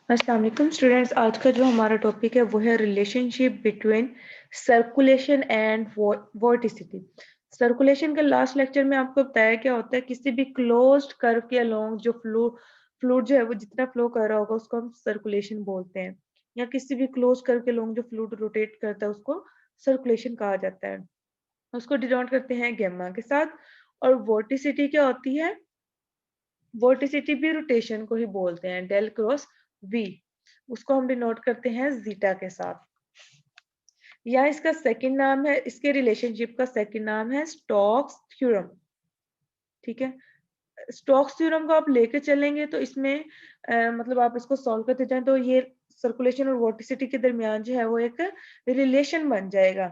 अस्सलाम वालेकुम स्टूडेंट्स। आज का जो हमारा टॉपिक है वो है relationship between circulation and vorticity. Circulation के लास्ट लेक्चर में आपको बताया क्या होता है, किसी भी क्लोज्ड कर्व के अलोंग जो फ्लूइड जो है वो जितना फ्लो कर रहा होगा उसको हम सर्कुलेशन बोलते हैं, या किसी भी क्लोज कर्व के अलोंग जो फ्लूइड रोटेट करता है उसको सर्कुलेशन कहा जाता है। उसको डिनोट करते हैं गैमा के साथ। और वोर्टिसिटी क्या होती है? वोर्टिसिटी भी रोटेशन को ही बोलते हैं, डेल क्रॉस वी। उसको हम डिनोट करते हैं जीटा के साथ। या इसका सेकंड नाम है, इसके रिलेशनशिप का सेकंड नाम है स्टोक्स थ्योरम। ठीक है, स्टोक्स थ्योरम को आप लेके चलेंगे तो इसमें मतलब आप इसको सॉल्व करते जाएं तो ये सर्कुलेशन और वोर्टिसिटी के दरमियान जो है वो एक रिलेशन बन जाएगा।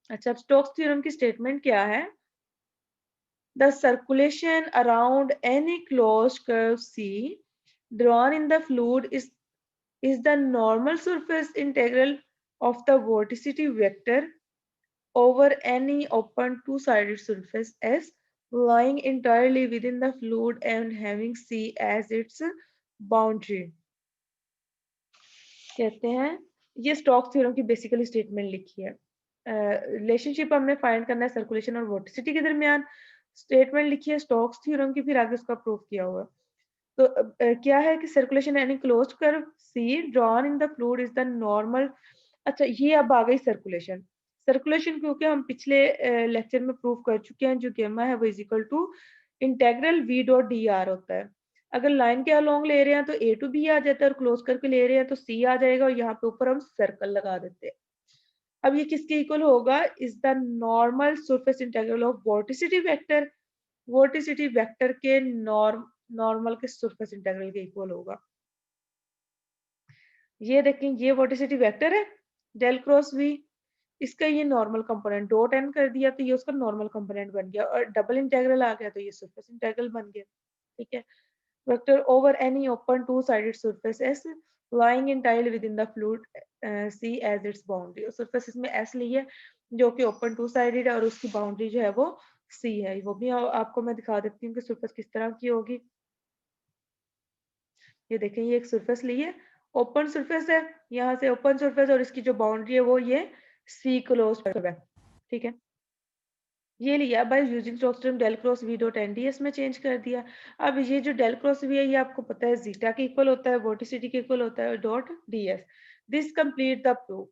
अच्छा, स्टोक्स थ्योरम की स्टेटमेंट क्या है? The circulation around any closed curve C drawn in the fluid is the normal surface integral of the vorticity vector over any open two-sided surface S lying entirely within the fluid and having C as its boundary। कहते हैं, ये Stokes theorem की basically statement लिखी है। Relationship हमने find करना है circulation और वोर्टिसिटी के दरमियान। स्टेटमेंट लिखी है स्टोक्स थ्योरम की, फिर आगे उसका प्रूफ किया हुआ है। तो क्या है कि circulation any closed curve C drawn in the fluid is the normal. अच्छा, ये अब आ गई सर्कुलेशन। सर्कुलेशन क्योंकि हम पिछले लेक्चर में प्रूव कर चुके हैं, जो गेमा है वो is equal to integral V dot D R होता है। अगर लाइन के अलोंग ले रहे हैं तो ए टू बी आ जाता है, और क्लोज करके ले रहे हैं तो सी आ जाएगा, और यहाँ पे ऊपर हम सर्कल लगा देते हैं। अब ये किसके इक्वल होगा? Is the normal surface integral of vorticity vector. Vorticity vector के नॉर्मल के सरफेस इंटीग्रल के इक्वल होगा। ये देखें, ये वोर्टिसिटी वेक्टर है डेल क्रॉस वी, इसका ये नॉर्मल कंपोनेंट डॉट एन कर दिया तो ये उसका नॉर्मल कंपोनेंट बन गया, और डबल इंटीग्रल आ गया तो ये सरफेस इंटीग्रल बन गया। ठीक है, vector over any open two sided surface S lying entirely within the fluid C as its boundary। और सरफेस इसमें S ली है जो कि ओपन टू साइडेड है, और उसकी बाउंड्री जो है वो C है। वो भी आपको मैं दिखा देती हूँ कि सरफेस किस तरह की होगी। ये देखें, ये एक सरफेस ली है, ओपन सरफेस है, यहाँ से ओपन सरफेस, और इसकी जो बाउंड्री है वो ये सी क्लोज है। ठीक है, ये लिया by using Stokes theorem del cross V dot NDS में चेंज कर दिया। अब ये जो डेल क्रॉस वी है ये आपको पता है जीटा के इक्वल होता है, वोर्टिसिटी के इक्वल होता है, dot DS. This complete the proof.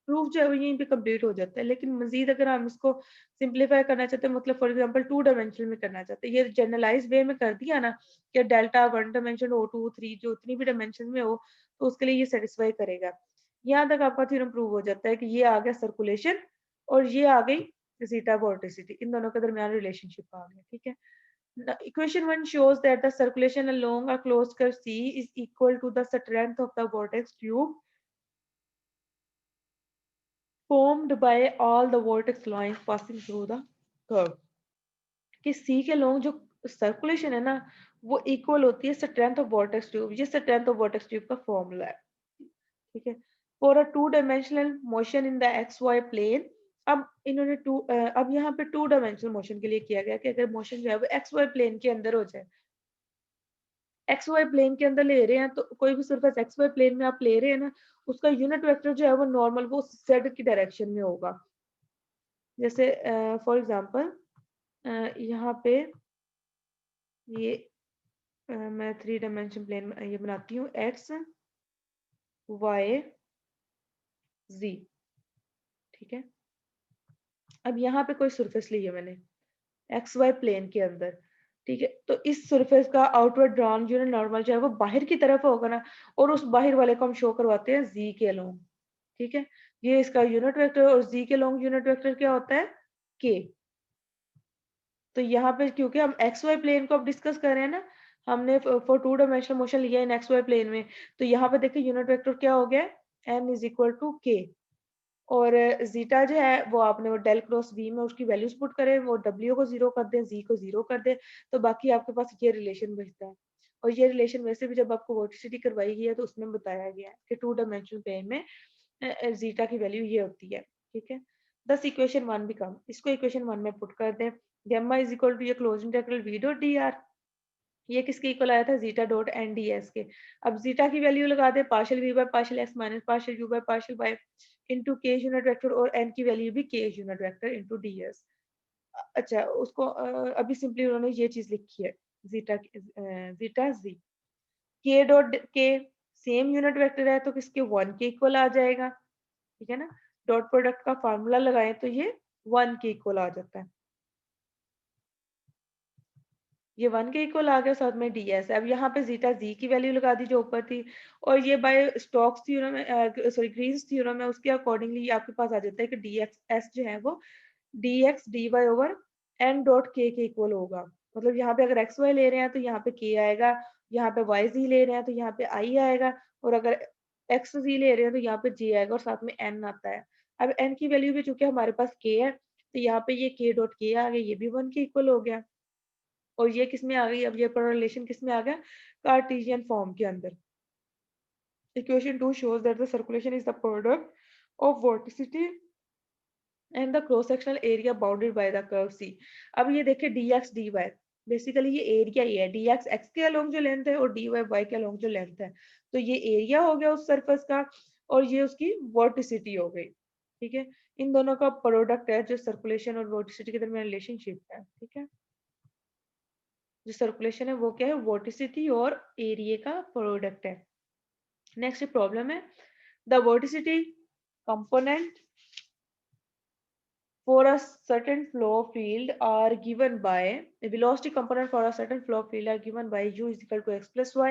Proof जो है वो यहीं पे कंप्लीट हो जाता है, लेकिन मजीद अगर हम इसको सिंप्लीफाई करना चाहते हैं, मतलब फॉर एग्जांपल टू डायमेंशनल में करना चाहते हैं, ये जनरलाइज वे में कर दिया ना कि delta one dimension or two three जो उतनी भी डायमेंशन में हो तो उसके लिए ये सेटिस्फाई करेगा। यहाँ तक आपका थ्योरम प्रूव हो जाता है कि ये आ गया सर्कुलेशन, और ये आ गई zeta vorticity, इन दोनों के दरमियान रिलेशनशिप आ गया। ठीक है, equation 1 shows that the circulation along a closed curve C is equal to the strength of the vortex tube formed by all the vortex lines passing through the curve। कि C के along जो circulation है ना वो equal होती है strength of vortex tube. ये strength of vortex tube का फॉर्मूला है। ठीक है, for a two dimensional motion in the X Y plane. अब इन्होंने अब यहाँ पे टू डायमेंशनल मोशन के लिए किया गया कि अगर मोशन जो है वो एक्स वाई प्लेन के अंदर हो जाए, एक्स वाई प्लेन के अंदर ले रहे हैं तो कोई भी सरफेस एक्स वाई प्लेन में आप ले रहे हैं ना, उसका यूनिट वेक्टर जो है वो नॉर्मल वो जेड की डायरेक्शन में होगा। जैसे फॉर एग्जांपल यहाँ पे ये मैं थ्री डायमेंशन प्लेन ये बनाती हूँ, एक्स वाई जी। ठीक है, अब यहाँ पे कोई सरफेस ली है मैंने एक्स वाई प्लेन के अंदर। ठीक है, तो इस सरफेस का आउटवर्ड ड्रॉन यूनिट नॉर्मल जो है वो बाहर की तरफ होगा ना, और उस बाहर वाले को हम शो करवाते हैं जी के अलोंग। ठीक है, ये इसका यूनिट वेक्टर, और जी के अलोंग यूनिट वेक्टर क्या होता है? के। तो यहाँ पे क्योंकि हम एक्स वाई प्लेन को अब डिस्कस कर रहे हैं ना, हमने फॉर टू डायमेंशनल मोशन लिया इन एक्स वाई प्लेन में, तो यहाँ पे देखिए यूनिट वेक्टर क्या हो गया? एन इज इक्वल टू के। और जीटा जो है वो आपने वो डेल क्रॉस वी में उसकी वैल्यूज पुट करें, वो डब्ल्यू को जीरो कर दें, जी को जीरो कर दें, तो बाकी आपके पास ये रिलेशन बचता है। और ये रिलेशन वैसे भी जब आपको वोर्टिसिटी करवाई गई है तो उसमें बताया गया है कि टू डायमेंशनल प्लेन में जीटा की वैल्यू ये होती है। ठीक है, दस इक्वेशन वन बिकम, इसको इक्वेशन वन में पुट कर दें, गेमा इज इक्वल टू ये close integral V dot D R. ये किसके इक्वल आया था, zeta dot N D S के। अब जीटा की वैल्यू लगा दे, partial we by partial x minus partial you by partial Y into के यूनिट वेक्टर, और एन की वैल्यू भी के unit vector into D S. अच्छा उसको अभी सिंपली उन्होंने ये चीज लिखी है, जीटा जीटा जी के डॉट के सेम यूनिट वेक्टर है तो किसके 1 के इक्वल आ जाएगा, ठीक है ना। डॉट प्रोडक्ट का फार्मूला लगाएं तो ये 1 के इक्वल आ जाता है, ये 1 के इक्वल आ गया, साथ में डी एस। अब यहाँ पे जीटा जी की वैल्यू लगा दी जो ऊपर थी, और ये by Stokes theorem sorry Green's theorem है, उसके अकॉर्डिंगली आपके पास आ जाता है कि डी एक्स एस जो है वो D x D Y over N dot K equal होगा। मतलब यहाँ पे अगर एक्स वाई ले रहे हैं तो यहाँ पे के आएगा, यहाँ पे वाई जी ले रहे हैं तो यहाँ पे आई आएगा, और अगर एक्स जी ले रहे हैं तो यहाँ पे जे आएगा और साथ में एन आता है। अब एन की वैल्यू भी चूंकि हमारे पास के है तो यहाँ पे ये के डॉट के आ गया, ये भी 1 के इक्वल हो गया। और ये किस में आ गई, अब ये रिलेशन किस में आ गया, कार्टेशियन फॉर्म के अंदर। Equation 2 shows that the circulation is the product of vorticity and the cross sectional area bounded by the curve C। अब ये देखिए dx dy, बेसिकली ये एरिया ही है, dx x के अलोंग जो लेंथ है और dy y के अलोंग जो लेंथ है, तो ये एरिया हो गया उस सरफेस का, और ये उसकी वर्टिसिटी हो गई, ठीक है। इन दोनों का प्रोडक्ट है जो सर्कुलेशन और वर्टिसिटी के दरमियान रिलेशनशिप है, ठीक है। जो सर्कुलेशन है वो क्या है, वर्टिसिटी और एरिया का प्रोडक्ट है। नेक्स्ट प्रॉब्लम है, the वर्टिसिटी component for a certain flow field are given by the velocity component for a certain flow field are given by u is equal to x plus y,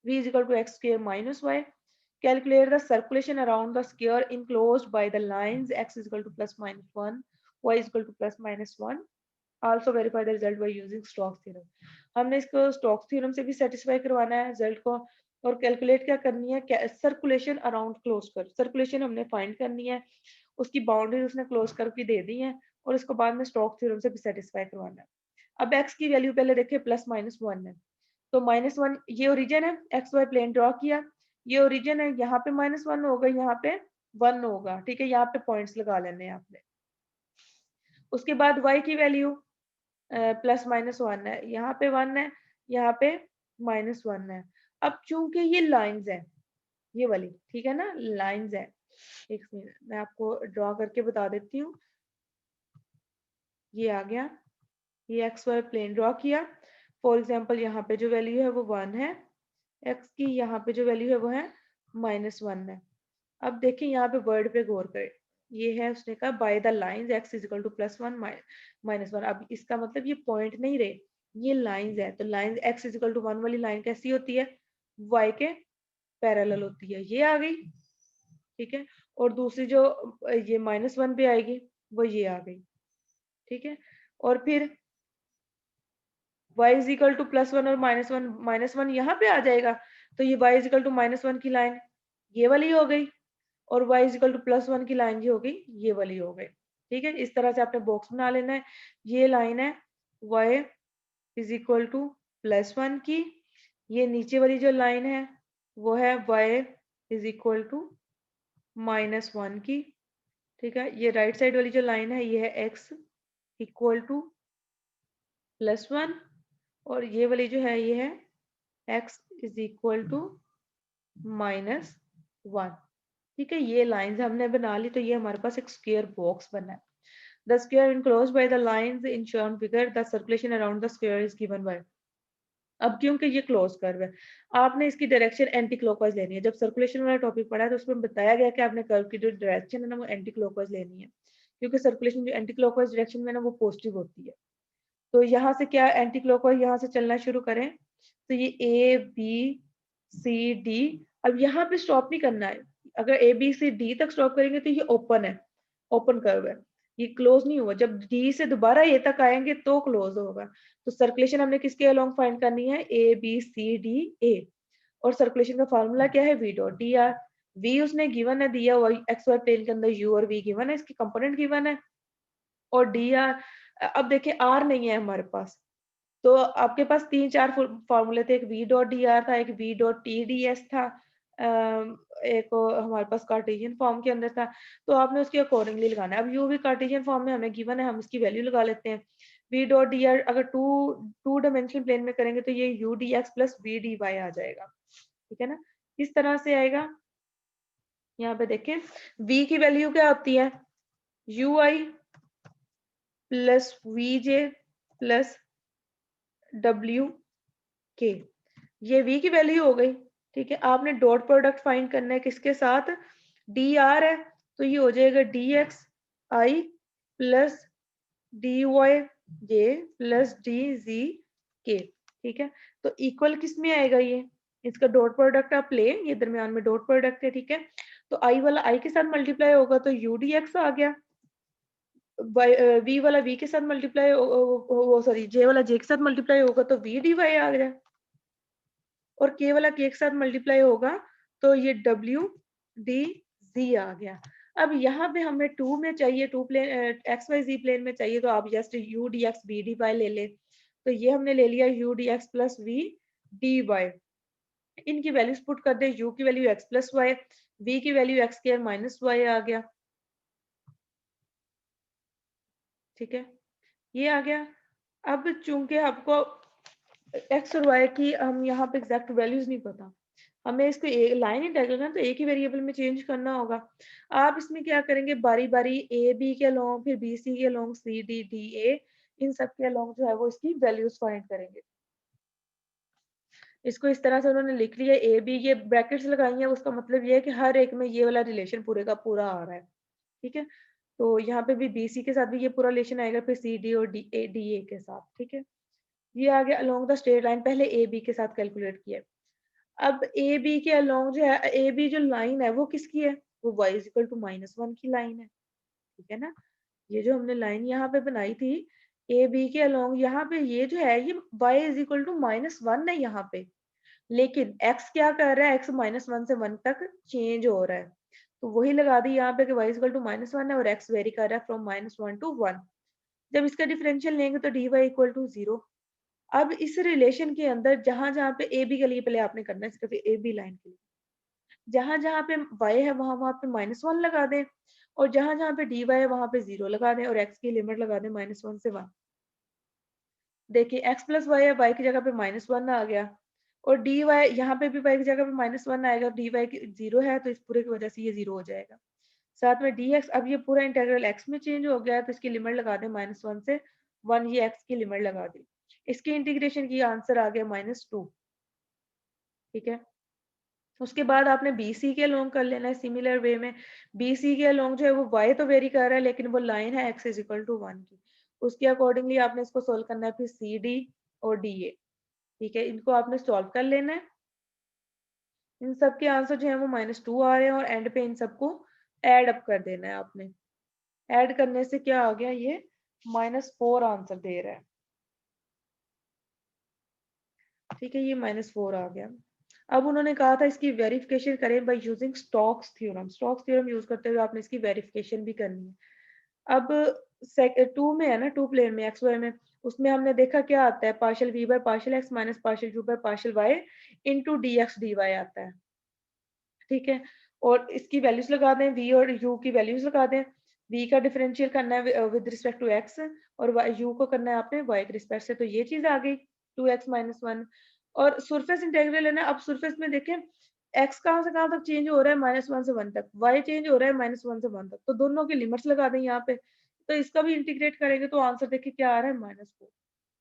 v is equal to x square minus y. Calculate the circulation around the sphere enclosed by the lines x is equal to plus minus 1, y is equal to plus minus 1. Also verify the result by using Stokes theorem. हमने इसको Stokes theorem से भी satisfy करवाना है result को, और calculate क्या करनी है, सर्कुलेशन अराउंड क्लोज कर, सर्कुलेशन हमने फाइंड करनी है, उसकी बाउंड्री उसने क्लोज करके दे दी है, और इसको बाद में स्टोक्स थ्योरम से भी सेटिस्फाई करवाना है। अब x की वैल्यू पहले देखिए प्लस माइनस 1 है, तो माइनस 1 ये ओरिजिन है, एक्स वाई प्लेन ड्रॉ किया, ये ओरिजिन है, यहाँ पे माइनस 1 होगा, यहाँ पे 1 होगा, ठीक है, यहाँ पे पॉइंट्स लगा लेने हैं आपने। उसके बाद y की वैल्यू प्लस माइनस 1 है, यहाँ पे 1 है, यहाँ पे माइनस 1 है। अब चूंकि ये लाइंस है, ये वाली, ठीक है ना, लाइंस है, एक मिनट मैं आपको ड्रॉ करके बता देती हूँ। ये आ गया, ये एक्स वाई प्लेन ड्रॉ किया, फॉर एग्जाम्पल यहाँ पे जो वैल्यू है वो 1 है एक्स की, यहाँ पे जो वैल्यू है वो है माइनस 1 है। अब देखिए यहाँ पे वर्ड पे गौर करें, ये है उसने कहा by the lines X is equal to plus 1 minus 1। अब इसका मतलब ये पॉइंट नहीं रहे, ये लाइंस है, तो lines X is equal to 1 वाली लाइन कैसी होती है, वाई के पैरेलल होती है, ये आ गई, ठीक है। और दूसरी जो ये माइनस 1 पे आएगी वो ये आ गई, ठीक है। और फिर y is equal to plus 1 और माइनस वन यहाँ पे आ जाएगा, तो ये y is equal to minus 1 की लाइन ये वाली हो गई, और y is equal to plus 1 की लाइन जो हो गई ये वाली हो गई, ठीक है। इस तरह से आपने बॉक्स बना लेना है। ये लाइन है y is equal to plus 1 की, ये नीचे वाली जो लाइन है वो है y is equal to minus 1 की, ठीक है। ये राइट साइड वाली जो लाइन है ये है x इक्वल टू प्लस 1, और ये वाली जो है ये है x is equal to minus 1, ठीक है। ये लाइंस हमने बना ली, तो ये हमारे पास एक स्क्वायर बॉक्स बना है। The square enclosed by the lines in shown figure, the circulation around the square is given by. अब क्योंकि ये क्लोज कर्व है, आपने इसकी डायरेक्शन एंटी क्लॉकवाइज लेनी है। जब सर्कुलेशन वाला टॉपिक पढ़ा है तो उसमें बताया गया कि आपने कर्व की जो डायरेक्शन है ना वो एंटी क्लॉकवाइज लेनी है, क्योंकि सर्कुलेशन जो एंटी क्लॉकवाइज डायरेक्शन में ना वो पॉजिटिव होती है। तो यहाँ से क्या एंटी क्लॉकवाइज यहाँ से चलना शुरू करें, तो ये ए बी सी डी, अब यहाँ पे स्टॉप नहीं करना है, अगर ए बी सी डी तक स्टॉप करेंगे तो ये ओपन है, ओपन कर्व है, ये क्लोज नहीं हुआ। जब डी से दोबारा ए तक आएंगे तो क्लोज होगा। तो सर्कुलेशन हमने किसके अलोंग फाइंड करनी है, A B C D A, और सर्कुलेशन का फॉर्मूला क्या है, V dot D R. V उसने गिवन है, दिया हुआ एक्स वाई प्लेन के अंदर यू और वी गिवन है, इसकी कंपोनेंट गिवन है, और डी आर, अब देखिए आर नहीं है हमारे पास, तो आपके पास 3-4 फॉर्मूले थे, एक वी डॉट डी आर था, एक V dot T D S था, एक हमारे पास कार्टेशियन फॉर्म के अंदर था, तो आपने उसके अकॉर्डिंगली लगाना है। अब यू भी कार्टेशियन फॉर्म में हमें गिवन है, हम इसकी वैल्यू लगा लेते हैं। v डॉट डी आर अगर टू डायमेंशनल प्लेन में करेंगे तो ये U D X plus V D Y आ जाएगा, ठीक है ना। इस तरह से आएगा। यहाँ पे देखें v की वैल्यू क्या होती है, u i plus v j plus डब्ल्यू के, ये v की वैल्यू हो गई, ठीक है। आपने डॉट प्रोडक्ट फाइंड करना है किसके साथ, डी आर है तो ये हो जाएगा डी एक्स आई प्लस डी वाई जे प्लस डी जी के, ठीक है। तो इक्वल किस में आएगा, ये इसका डॉट प्रोडक्ट आप ले, ये दरमियान में डॉट प्रोडक्ट है, ठीक है। तो आई वाला आई के साथ मल्टीप्लाई होगा तो यू डी एक्स आ गया, वी वाला वी के साथ मल्टीप्लाई, सॉरी जे वाला जे के साथ मल्टीप्लाई होगा तो वी डी वाई आ गया, और के वाला के के साथ मल्टीप्लाई होगा तो ये डब्ल्यू डी जी आ गया। अब यहाँ पे हमें टू में चाहिए, टू प्लेन एक्स वाई जी प्लेन में चाहिए, तो आप just U D X B D Y ले ले, तो ये हमने ले लिया U D X plus V D Y. इनकी वैल्यूज पुट कर दे, यू की value X plus Y, V की value X square minus Y आ गया, ठीक है, ये आ गया। अब चूंकि आपको एक्स और वाई की हम यहाँ पे एग्जैक्ट वैल्यूज नहीं पता, हमें इसको लाइन इंटीग्रल है तो एक ही वेरिएबल में चेंज करना होगा। आप इसमें क्या करेंगे, बारी बारी ए बी के अलोंग, फिर बी सी के along, C D D A, इन सब के अलोंग जो है वो इसकी वैल्यूज फाइंड करेंगे। इसको इस तरह से उन्होंने लिख लिया, ए बी ये ब्रैकेट्स लगाई हैं, उसका मतलब ये है कि हर एक में ये वाला रिलेशन पूरे का पूरा आ रहा है, ठीक है। तो यहाँ पे भी बी सी के साथ भी ये पूरा रिलेशन आएगा, फिर सी डी और डी ए के साथ, ठीक है। ये आ गया अलोंग द स्ट्रेट लाइन, पहले ए बी के साथ कैलकुलेट किया। अब ए बी के अलोंग जो है, ए बी जो लाइन है वो किसकी है, वो y इज इक्वल टू -1 की लाइन है, ठीक है ना। ये जो हमने लाइन यहाँ पे बनाई थी ए बी के अलोंग, यहाँ पे ये जो है ये y इज इक्वल टू -1 है यहाँ पे, लेकिन x क्या कर रहा है, x -1 से 1 तक चेंज हो रहा है, तो वही लगा दी यहाँ पे कि y इज इक्वल टू -1 है और x वेरी कर रहा है फ्रॉम -1 टू 1। जब इसका डिफरेंशियल लेंगे तो dy इक्वल टू 0। अब इस रिलेशन के अंदर जहां जहां पे ए बी के लिए पहले आपने करना है, सिर्फ ए बी लाइन के लिए जहां जहां पे y है वहां वहां पे -1 लगा दें, और जहां जहां पे dy है वहां पे 0 लगा दें, और x की लिमिट लगा दें -1 से 1। देखिए x प्लस वाई है, y की जगह पे -1 आ गया, और dy यहाँ पे भी y की जगह पे -1 आएगा, dy की 0 है तो इस पूरे की वजह से ये 0 हो जाएगा। साथ में dx, अब ये पूरा इंटीग्रल x में चेंज हो गया है तो इसकी लिमिट लगा दें -1 से 1, ये x की लिमिट लगा दी, इसकी इंटीग्रेशन की आंसर आ गया -2, ठीक है। उसके बाद आपने बी सी के अलोंग कर लेना है सिमिलर वे में। बी सी के अलोंग जो है वो y तो वेरी कर रहा है, लेकिन वो लाइन है x इज इक्वल टू 1 की, उसके अकॉर्डिंगली आपने इसको सोल्व करना है, फिर सी डी और डी ए, ठीक है, इनको आपने सॉल्व कर लेना है। इन सब के आंसर जो है वो -2 आ रहे हैं, और एंड पे इन सबको ऐड अप कर देना है आपने। ऐड करने से क्या आ गया, ये -4 आंसर दे रहा है, ठीक है, ये -4 आ गया। अब उन्होंने कहा था इसकी वेरिफिकेशन करें bye using Stokes theorem, Stokes theorem use करते हुए आपने इसकी वेरिफिकेशन भी करनी है। अब टू में है ना, टू प्लेन में एक्स वाई में, उसमें हमने देखा क्या आता है, partial we by partial x minus partial you by partial Y into d x D y आता है, ठीक है। और इसकी वैल्यूज लगा दें, वी और यू की वैल्यूज लगा दें, वी का डिफरेंशियल करना है विद रिस्पेक्ट टू एक्स, और यू को करना है आपने वाई के रिस्पेक्ट से, तो ये चीज आ गई 2x-1। और सरफेस इंटीग्रल है ना, अब सरफेस में देखें एक्स कहाँ से कहाँ तक चेंज हो रहा है, -1 से 1 तक, वाई चेंज हो रहा है -1 से 1 तक, तो दोनों की लिमिट्स लगा दें यहाँ पे, तो इसका भी इंटीग्रेट करेंगे तो आंसर देखिए क्या आ रहा है, -4।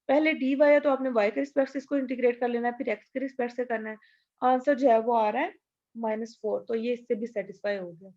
पहले डी वाई है तो आपने वाई के रिस्पेक्ट से इसको इंटीग्रेट कर लेना है, फिर एक्स के रिस्पेक्ट से करना है, आंसर जो है वो आ रहा है -4, तो ये इससे भी सेटिस्फाई हो गया।